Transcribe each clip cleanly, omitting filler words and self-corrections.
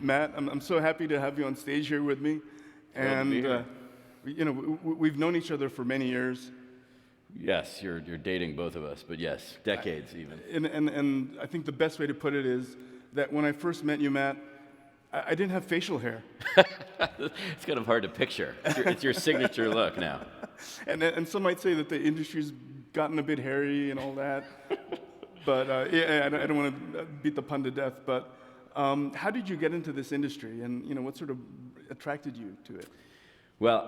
Matt. I'm so happy to have you on stage here with me. Thrilled to be here. We've known each other for many years. Yes, you're dating both of us, but yes, decades even. And I think the best way to put it is that when I first met you, Matt, I didn't have facial hair. It's kind of hard to picture. It's your signature look now. And some might say that the industry's gotten a bit hairy and all that. But yeah, I don't want to beat the pun to death. But how did you get into this industry, and what sort of attracted you to it? Well,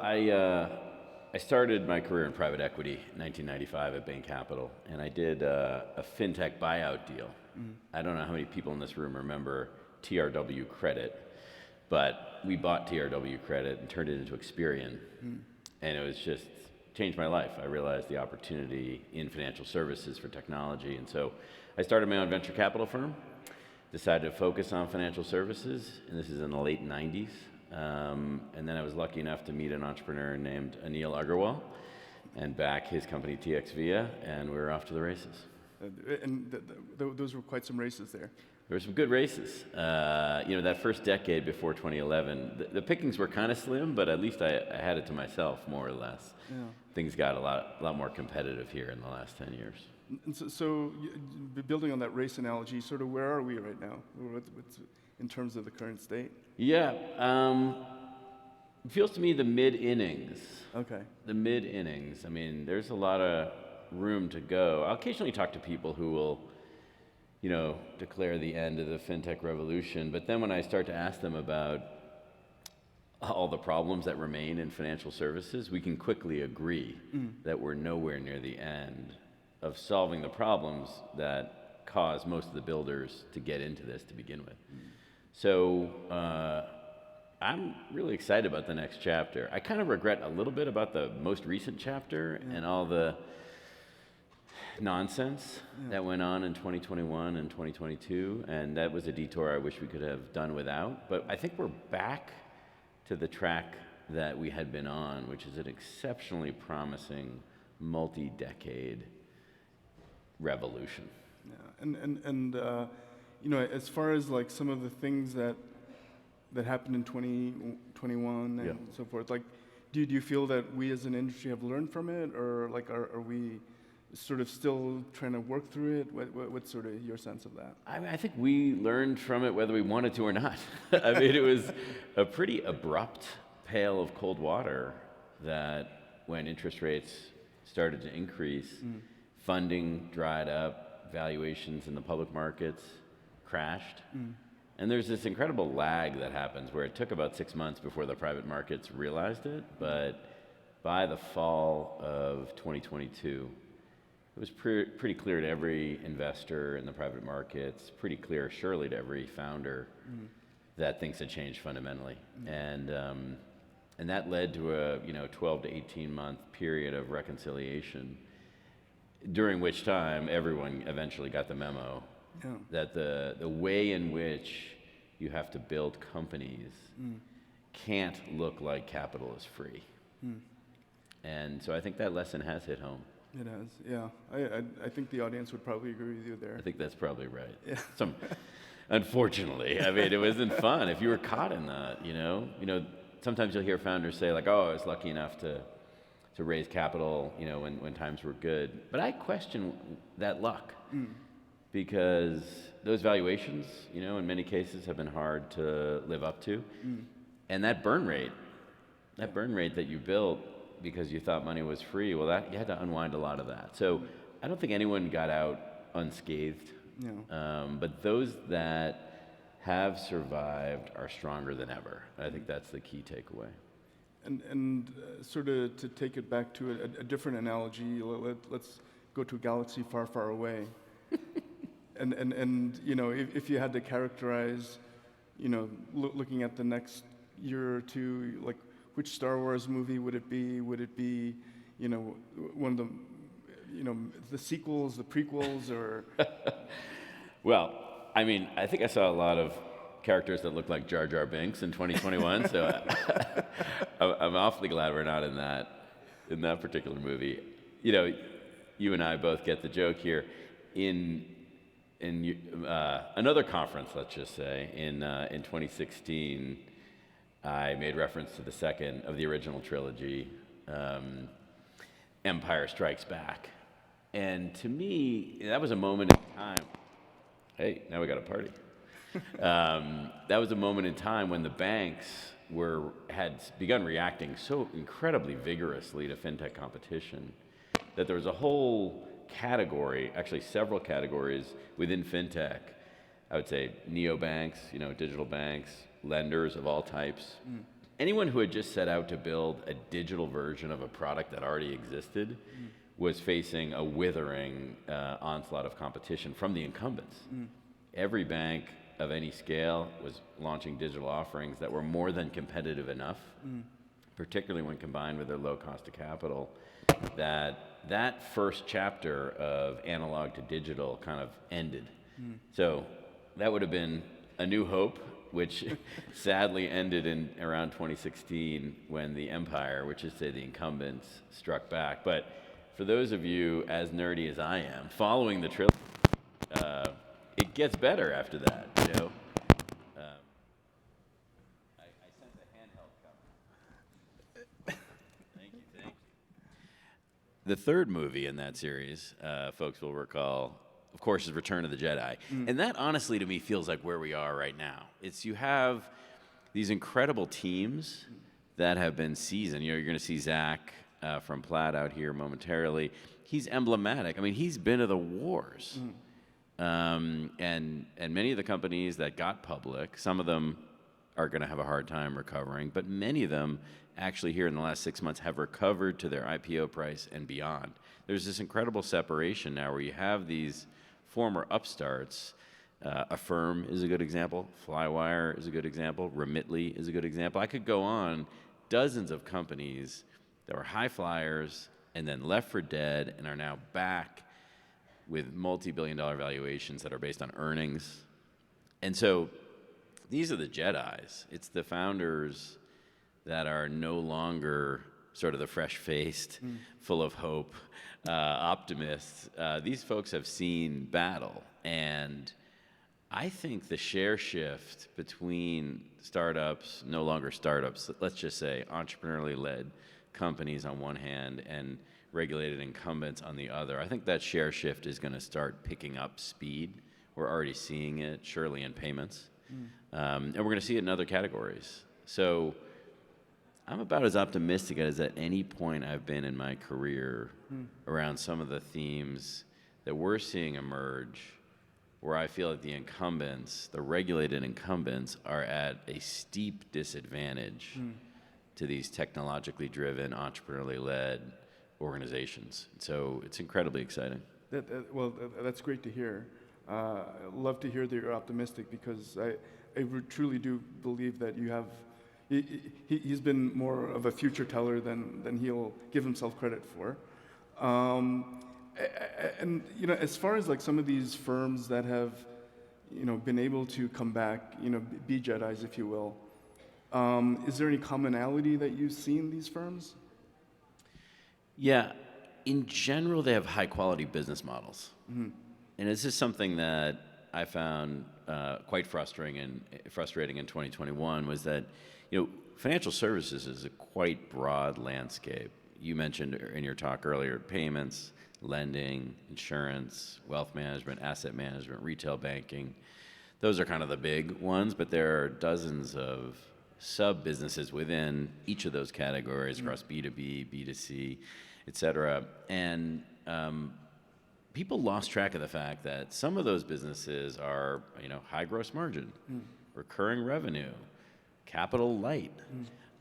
I started my career in private equity in 1995 at Bain Capital, and I did a Fintech buyout deal. I don't know how many people in this room remember TRW Credit, but we bought TRW Credit and turned it into Experian, and it was just changed my life. I realized the opportunity in financial services for technology, and so I started my own venture capital firm, decided to focus on financial services, and this is in the late 90s. And then I was lucky enough to meet an entrepreneur named Anil Agarwal and back his company TXVia, and we were off to the races. Those were quite some races there. There were some good races. That first decade before 2011, the pickings were kind of slim, but at least I had it to myself, more or less. Yeah. Things got a lot more competitive here in the last 10 years. And so building on that race analogy, sort of where are we right now in terms of the current state? Yeah, it feels to me the mid-innings. Okay. The mid-innings. I mean, there's a lot of room to go. I'll occasionally talk to people who will, declare the end of the fintech revolution, but then when I start to ask them about all the problems that remain in financial services, we can quickly agree that we're nowhere near the end of solving the problems that cause most of the builders to get into this to begin with. So I'm really excited about the next chapter. I kind of regret a little bit about the most recent chapter and all the nonsense that went on in 2021 and 2022, and that was a detour I wish we could have done without. But I think we're back to the track that we had been on, which is an exceptionally promising multi-decade revolution. Yeah, as far as like some of the things that happened in 2021 and so forth, like, do you feel that we as an industry have learned from it, or like are we sort of still trying to work through it? What's sort of your sense of that? I think we learned from it whether we wanted to or not. I mean, it was a pretty abrupt pail of cold water that when interest rates started to increase, funding dried up, valuations in the public markets crashed. And there's this incredible lag that happens where it took about 6 months before the private markets realized it, but by the fall of 2022, it was pretty clear to every investor in the private markets, pretty clear surely to every founder that things had changed fundamentally. And that led to a 12 to 18 month period of reconciliation, during which time everyone eventually got the memo that the way in which you have to build companies can't look like capital is free. And so I think that lesson has hit home. It has, yeah. I think the audience would probably agree with you there. I think that's probably right. Yeah. Unfortunately, I mean, it wasn't fun if you were caught in that, sometimes you'll hear founders say like, oh, I was lucky enough to raise capital, when times were good. But I question that luck because those valuations, in many cases have been hard to live up to. And that burn rate that you built because you thought money was free, well, you had to unwind a lot of that. So I don't think anyone got out unscathed. But those that have survived are stronger than ever. I think that's the key takeaway. And sort of to take it back to a different analogy, let's go to a galaxy far, far away. and if you had to characterize, looking at the next year or two, like, which Star Wars movie would it be? Would it be, one of the, the sequels, the prequels, or? Well, I mean, I think I saw a lot of characters that look like Jar Jar Binks in 2021, so I'm awfully glad we're not in that particular movie. You and I both get the joke here. In another conference, let's just say, in 2016, I made reference to the second of the original trilogy, Empire Strikes Back. And to me, that was a moment in time. Hey, now we got a party. That was a moment in time when the banks had begun reacting so incredibly vigorously to fintech competition that there was a whole category, actually several categories within fintech. I would say neobanks, digital banks, lenders of all types. Anyone who had just set out to build a digital version of a product that already existed was facing a withering onslaught of competition from the incumbents. Every bank of any scale was launching digital offerings that were more than competitive enough, particularly when combined with their low cost of capital, that first chapter of analog to digital kind of ended. So that would have been A New Hope, which sadly ended in around 2016 when the Empire, which is to say the incumbents, struck back. But for those of you as nerdy as I am, following the trilogy, it gets better after that, I sense a handheld coming. Thank you. The third movie in that series, folks will recall, of course, is Return of the Jedi. And that honestly to me feels like where we are right now. You have these incredible teams that have been seasoned. You're going to see Zach from Plaid out here momentarily. He's emblematic. I mean, he's been to the wars. And many of the companies that got public, some of them are going to have a hard time recovering, but many of them actually here in the last 6 months have recovered to their IPO price and beyond. There's this incredible separation now where you have these former upstarts. Affirm is a good example. Flywire is a good example. Remitly is a good example. I could go on. Dozens of companies that were high flyers and then left for dead and are now back with multi-billion-dollar valuations that are based on earnings. And so these are the Jedis. It's the founders that are no longer sort of the fresh-faced, full of hope, optimists. These folks have seen battle. And I think the share shift between startups, no longer startups, let's just say entrepreneurially led companies on one hand and regulated incumbents on the other, I think that share shift is going to start picking up speed. We're already seeing it, surely in payments. And we're going to see it in other categories. So I'm about as optimistic as at any point I've been in my career around some of the themes that we're seeing emerge, where I feel that the incumbents, the regulated incumbents, are at a steep disadvantage to these technologically driven, entrepreneurially led organizations. So it's incredibly exciting. That's great to hear. I love to hear that you're optimistic because I truly do believe that you have. He's been more of a future teller than he'll give himself credit for. And as far as like some of these firms that have, been able to come back, be Jedis, if you will, is there any commonality that you see in these firms? Yeah, in general, they have high quality business models. And this is something that I found quite frustrating in 2021 was that, financial services is a quite broad landscape. You mentioned in your talk earlier, payments, lending, insurance, wealth management, asset management, retail banking. Those are kind of the big ones, but there are dozens of sub-businesses within each of those categories across B2B, B2C, et cetera. And people lost track of the fact that some of those businesses are, high gross margin, recurring revenue, capital light,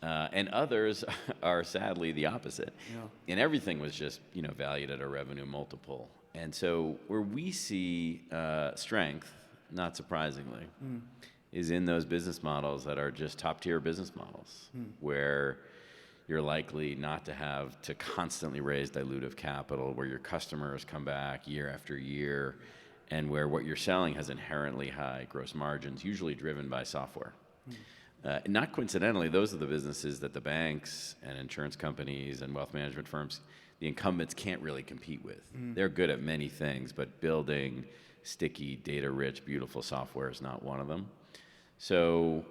and others are sadly the opposite. And everything was just, valued at a revenue multiple. And so where we see strength, not surprisingly, is in those business models that are just top-tier business models, where you're likely not to have to constantly raise dilutive capital, where your customers come back year after year, and where what you're selling has inherently high gross margins, usually driven by software. Not coincidentally, those are the businesses that the banks and insurance companies and wealth management firms the incumbents can't really compete with. They're good at many things, but building sticky, data-rich, beautiful software is not one of them. So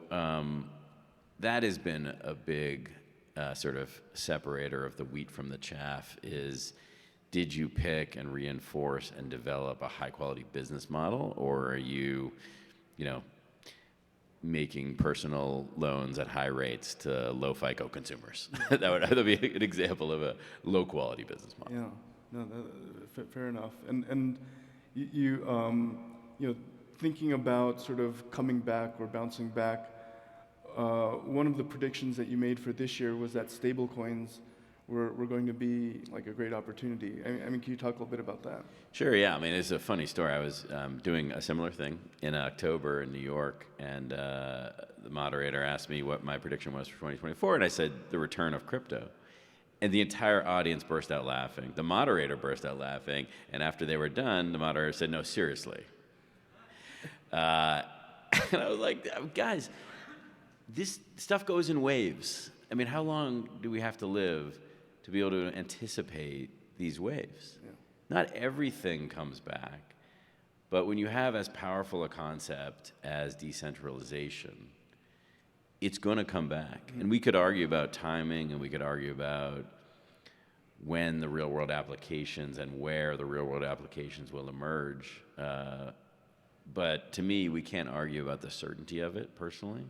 that has been a big sort of separator of the wheat from the chaff is, did you pick and reinforce and develop a high-quality business model, or are you, making personal loans at high rates to low FICO consumers? That would be an example of a low-quality business model. Yeah, no, fair enough. And you thinking about sort of coming back or bouncing back, one of the predictions that you made for this year was that stablecoins were going to be like a great opportunity. I mean, can you talk a little bit about that? Sure, yeah. I mean, it's a funny story. I was doing a similar thing in October in New York, and the moderator asked me what my prediction was for 2024, and I said the return of crypto. And the entire audience burst out laughing. The moderator burst out laughing, and after they were done, the moderator said, "No, seriously." And I was like, guys, this stuff goes in waves. I mean, how long do we have to live to be able to anticipate these waves? Yeah. Not everything comes back, but when you have as powerful a concept as decentralization, it's going to come back. And we could argue about timing, and we could argue about when the real-world applications and where the real-world applications will emerge. But to me, we can't argue about the certainty of it, personally.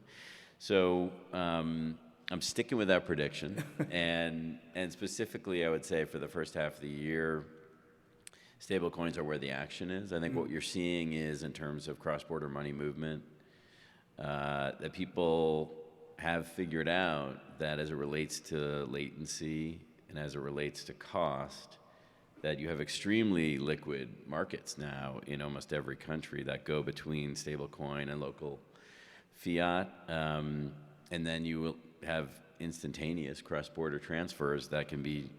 So I'm sticking with that prediction. and specifically, I would say for the first half of the year, stablecoins are where the action is. I think what you're seeing is, in terms of cross-border money movement, that people have figured out that as it relates to latency and as it relates to cost, that you have extremely liquid markets now in almost every country that go between stablecoin and local fiat. And then you will have instantaneous cross-border transfers that can be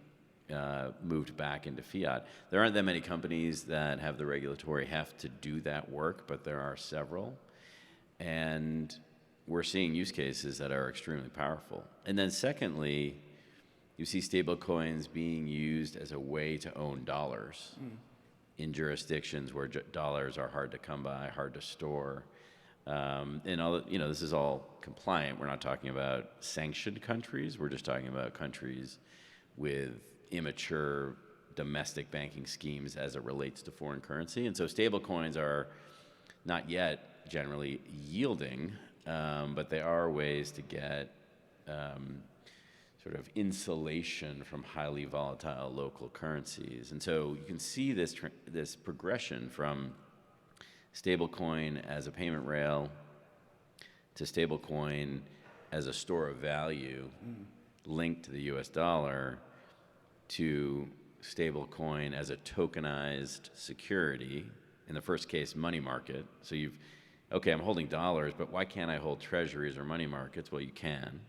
moved back into fiat. There aren't that many companies that have the regulatory heft to do that work, but there are several. And we're seeing use cases that are extremely powerful. And then secondly, you see stablecoins being used as a way to own dollars in jurisdictions where dollars are hard to come by, hard to store. And all, this is all compliant. We're not talking about sanctioned countries. We're just talking about countries with immature domestic banking schemes as it relates to foreign currency. And so stablecoins are not yet generally yielding, but they are ways to get sort of insulation from highly volatile local currencies. And so you can see this progression from stablecoin as a payment rail to stablecoin as a store of value linked to the US dollar, to stablecoin as a tokenized security, in the first case, money market. So I'm holding dollars, but why can't I hold treasuries or money markets? Well, you can.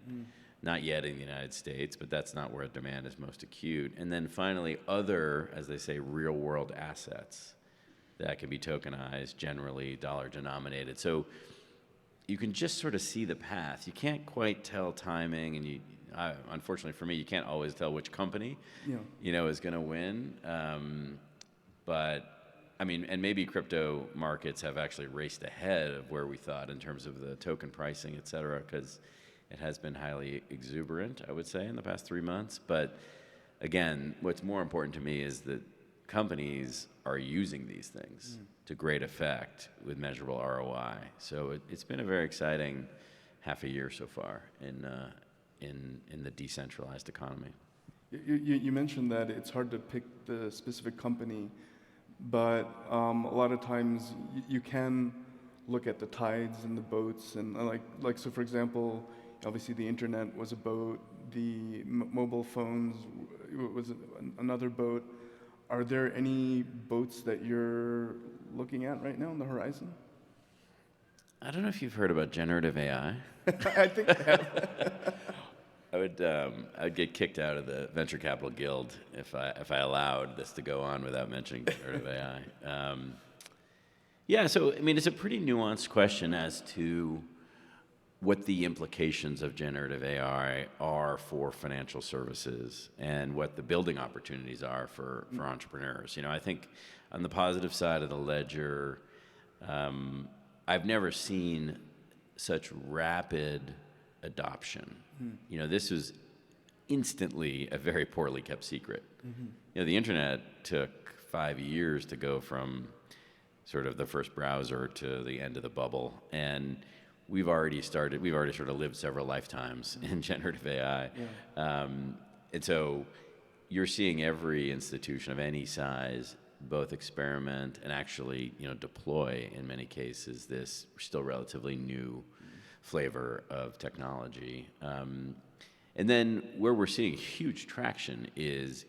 Not yet in the United States, but that's not where demand is most acute. And then finally, other, as they say, real-world assets that can be tokenized, generally dollar-denominated. So you can just sort of see the path. You can't quite tell timing, and unfortunately for me, you can't always tell which company, is going to win. But I mean, and maybe crypto markets have actually raced ahead of where we thought in terms of the token pricing, et cetera, because it has been highly exuberant, I would say, in the past 3 months. But again, what's more important to me is that companies are using these things to great effect with measurable ROI. So it's been a very exciting half a year so far in the decentralized economy. You mentioned that it's hard to pick the specific company, but a lot of times you can look at the tides and the boats, and like so, for example, obviously the internet was a boat, the mobile phones was another boat. Are there any boats that you're looking at right now on the horizon? I don't know if you've heard about generative AI. I think I have. I would get kicked out of the Venture Capital Guild if I allowed this to go on without mentioning generative AI. So I mean, it's a pretty nuanced question as to what the implications of generative AI are for financial services and what the building opportunities are for entrepreneurs. I think on the positive side of the ledger, I've never seen such rapid adoption. This was instantly a very poorly kept secret. The internet took 5 years to go from sort of the first browser to the end of the bubble, and we've already sort of lived several lifetimes in generative AI. And so you're seeing every institution of any size both experiment and actually, deploy, in many cases, this still relatively new flavor of technology. And then where we're seeing huge traction is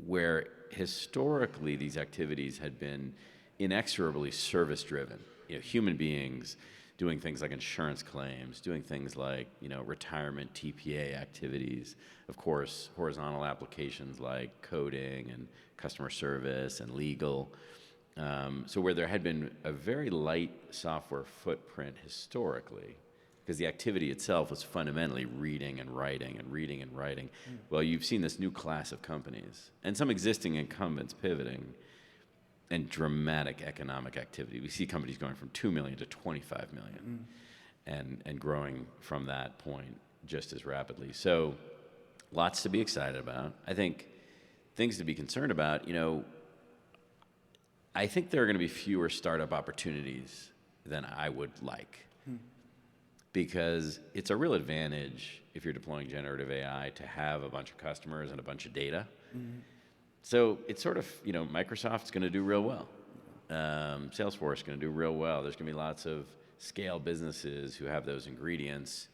where historically these activities had been inexorably service-driven. Human beings doing things like insurance claims, doing things like, retirement TPA activities, of course, horizontal applications like coding and customer service and legal. So where there had been a very light software footprint historically, because the activity itself was fundamentally reading and writing and reading and writing. Well, you've seen this new class of companies and some existing incumbents pivoting, and dramatic economic activity. We see companies going from 2 million to 25 million and growing from that point just as rapidly. So lots to be excited about. I think things to be concerned about, I think there are going to be fewer startup opportunities than I would like. Because it's a real advantage if you're deploying generative AI to have a bunch of customers and a bunch of data. So it's sort of, Microsoft's going to do real well. Salesforce is going to do real well. There's going to be lots of scale businesses who have those ingredients.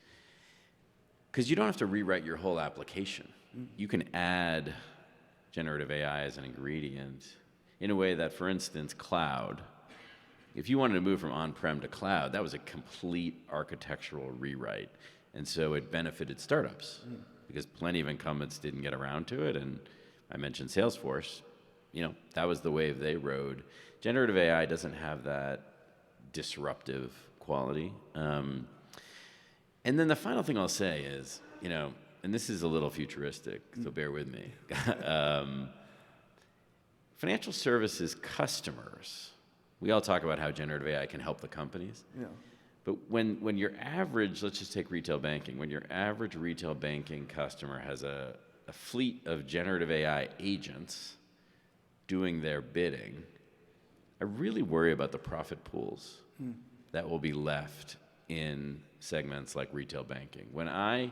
Because you don't have to rewrite your whole application. You can add generative AI as an ingredient in a way that, for instance, cloud, if you wanted to move from on-prem to cloud, that was a complete architectural rewrite. And so it benefited startups because plenty of incumbents didn't get around to it. And I mentioned Salesforce, that was the wave they rode. Generative AI doesn't have that disruptive quality. And then the final thing I'll say is, and this is a little futuristic, so bear with me. Financial services customers, we all talk about how generative AI can help the companies. But when your average, let's just take retail banking, when your average retail banking customer has a fleet of generative AI agents doing their bidding, I really worry about the profit pools that will be left in segments like retail banking. When I,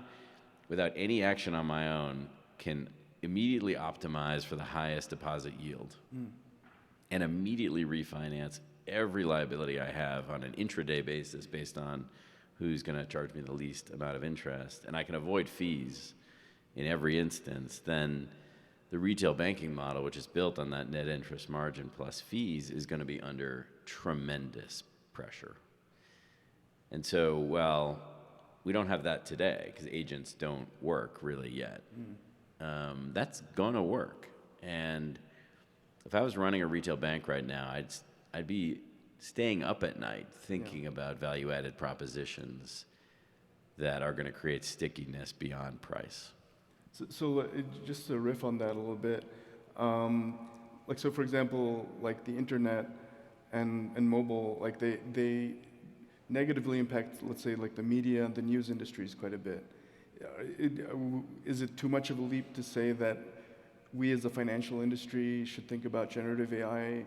without any action on my own, can immediately optimize for the highest deposit yield and immediately refinance every liability I have on an intraday basis based on who's going to charge me the least amount of interest, and I can avoid fees in every instance, then the retail banking model, which is built on that net interest margin plus fees, is going to be under tremendous pressure. And so, well, we don't have that today because agents don't work really yet. That's going to work. And if I was running a retail bank right now, I'd be staying up at night thinking about value-added propositions that are going to create stickiness beyond price. So just to riff on that a little bit, so for example, like the internet and mobile, like they negatively impact, let's say, like the media and the news industries quite a bit. Is it too much of a leap to say that we as a financial industry should think about generative AI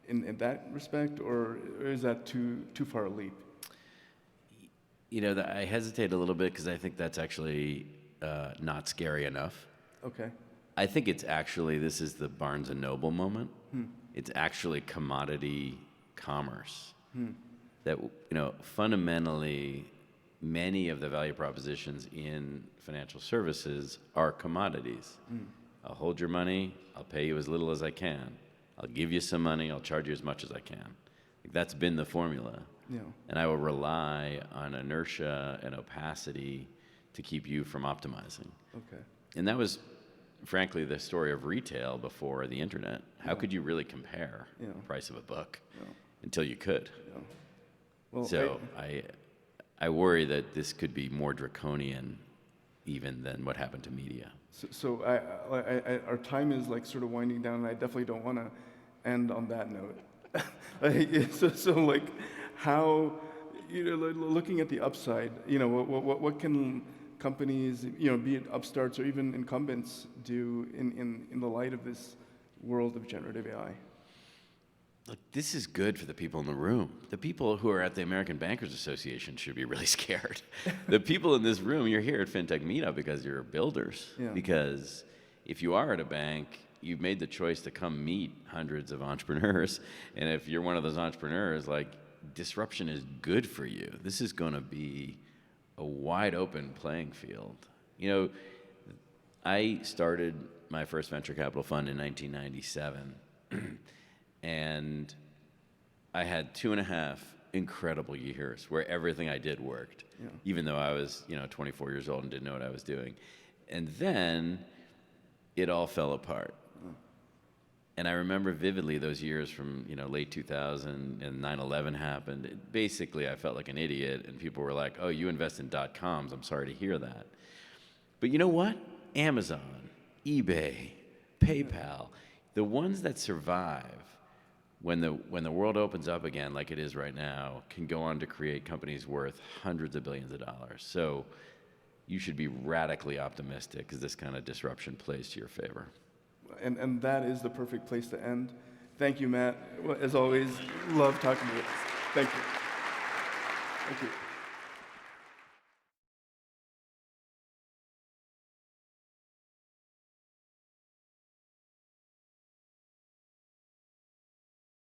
in that respect, or is that too far a leap? I hesitate a little bit because I think that's actually not scary enough. Okay. I think it's actually, this is the Barnes and Noble moment. It's actually commodity commerce. That, fundamentally, many of the value propositions in financial services are commodities. I'll hold your money, I'll pay you as little as I can. I'll give you some money, I'll charge you as much as I can. That's been the formula. And I will rely on inertia and opacity to keep you from optimizing. Okay. And that was, frankly, the story of retail before the internet. How could you really compare the price of a book until you could? Well, so I I worry that this could be more draconian even than what happened to media. So our time is like sort of winding down, and I definitely don't want to end on that note. So like, how, looking at the upside, what can companies, be it upstarts or even incumbents, do in the light of this world of generative AI? Look, this is good for the people in the room. The people who are at the American Bankers Association should be really scared. The people in this room, you're here at Fintech Meetup because you're builders. Yeah. Because if you are at a bank, you've made the choice to come meet hundreds of entrepreneurs. And if you're one of those entrepreneurs, like, disruption is good for you. This is going to be a wide open playing field. I started my first venture capital fund in 1997. And I had 2.5 incredible years where everything I did worked, even though I was, 24 years old and didn't know what I was doing. And then it all fell apart. And I remember vividly those years from, late 2000 and 9/11 happened. Basically, I felt like an idiot, and people were like, "Oh, you invest in .coms. I'm sorry to hear that." But you know what? Amazon, eBay, PayPal, the ones that survive when the world opens up again, like it is right now, can go on to create companies worth hundreds of billions of dollars. So you should be radically optimistic, because this kind of disruption plays to your favor. And that is the perfect place to end. Thank you, Matt. As always, love talking to you. Thank you. Thank you.